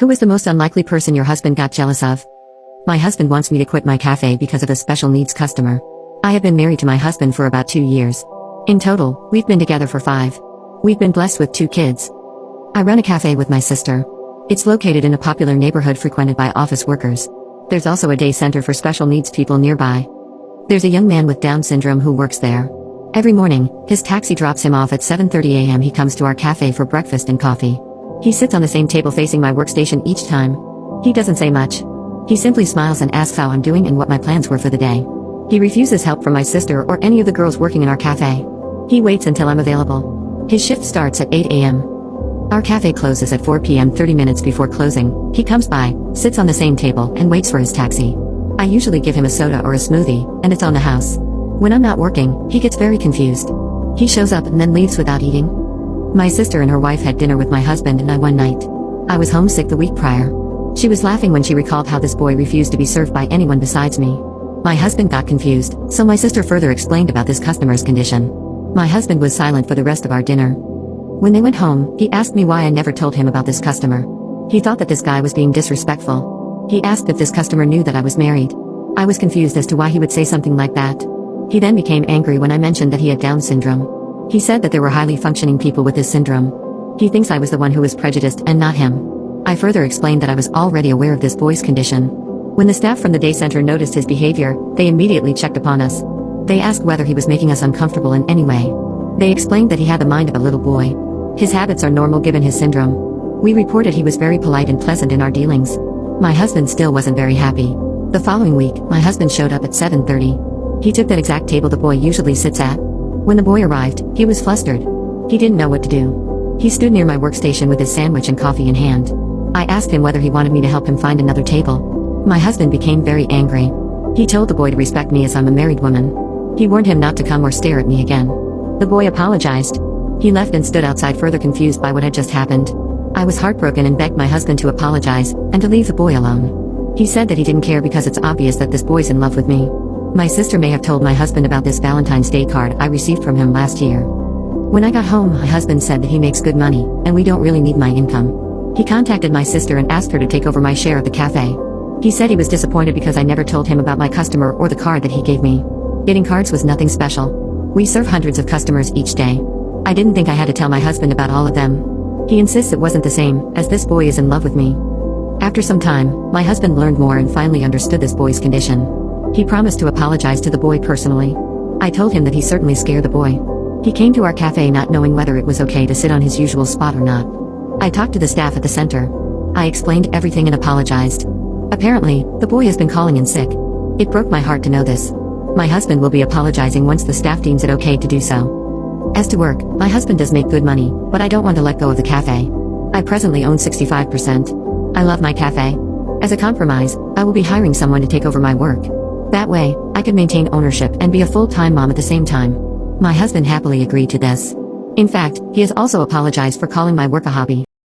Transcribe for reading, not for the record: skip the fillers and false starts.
Who is the most unlikely person your husband got jealous of? My husband wants me to quit my cafe because of a special needs customer. I have been married to my husband for about 2 years. In total, we've been together for 5. We've been blessed with 2 kids. I run a cafe with my sister. It's located in a popular neighborhood frequented by office workers. There's also a day center for special needs people nearby. There's a young man with Down syndrome who works there. Every morning, his taxi drops him off at 7:30 a.m. He comes to our cafe for breakfast and coffee. He sits on the same table facing my workstation each time. He doesn't say much. He simply smiles and asks how I'm doing and what my plans were for the day. He refuses help from my sister or any of the girls working in our cafe. He waits until I'm available. His shift starts at 8 a.m. Our cafe closes at 4 p.m. 30 minutes before closing. He comes by, sits on the same table, and waits for his taxi. I usually give him a soda or a smoothie, and it's on the house. When I'm not working, he gets very confused. He shows up and then leaves without eating. My sister and her wife had dinner with my husband and I one night. I was homesick the week prior. She was laughing when she recalled how this boy refused to be served by anyone besides me. My husband got confused, so my sister further explained about this customer's condition. My husband was silent for the rest of our dinner. When they went home, he asked me why I never told him about this customer. He thought that this guy was being disrespectful. He asked if this customer knew that I was married. I was confused as to why he would say something like that. He then became angry when I mentioned that he had Down syndrome. He said that there were highly functioning people with this syndrome. He thinks I was the one who was prejudiced and not him. I further explained that I was already aware of this boy's condition. When the staff from the day center noticed his behavior, they immediately checked upon us. They asked whether he was making us uncomfortable in any way. They explained that he had the mind of a little boy. His habits are normal given his syndrome. We reported he was very polite and pleasant in our dealings. My husband still wasn't very happy. The following week, my husband showed up at 7:30. He took that exact table the boy usually sits at. When the boy arrived, he was flustered. He didn't know what to do. He stood near my workstation with his sandwich and coffee in hand. I asked him whether he wanted me to help him find another table. My husband became very angry. He told the boy to respect me as I'm a married woman. He warned him not to come or stare at me again. The boy apologized. He left and stood outside further confused by what had just happened. I was heartbroken and begged my husband to apologize, and to leave the boy alone. He said that he didn't care because it's obvious that this boy's in love with me. My sister may have told my husband about this Valentine's Day card I received from him last year. When I got home, my husband said that he makes good money, and we don't really need my income. He contacted my sister and asked her to take over my share of the cafe. He said he was disappointed because I never told him about my customer or the card that he gave me. Getting cards was nothing special. We serve hundreds of customers each day. I didn't think I had to tell my husband about all of them. He insists it wasn't the same, as this boy is in love with me. After some time, my husband learned more and finally understood this boy's condition. He promised to apologize to the boy personally. I told him that he certainly scared the boy. He came to our cafe not knowing whether it was okay to sit on his usual spot or not. I talked to the staff at the center. I explained everything and apologized. Apparently, the boy has been calling in sick. It broke my heart to know this. My husband will be apologizing once the staff deems it okay to do so. As to work, my husband does make good money, but I don't want to let go of the cafe. I presently own 65%. I love my cafe. As a compromise, I will be hiring someone to take over my work. That way, I can maintain ownership and be a full-time mom at the same time. My husband happily agreed to this. In fact, he has also apologized for calling my work a hobby.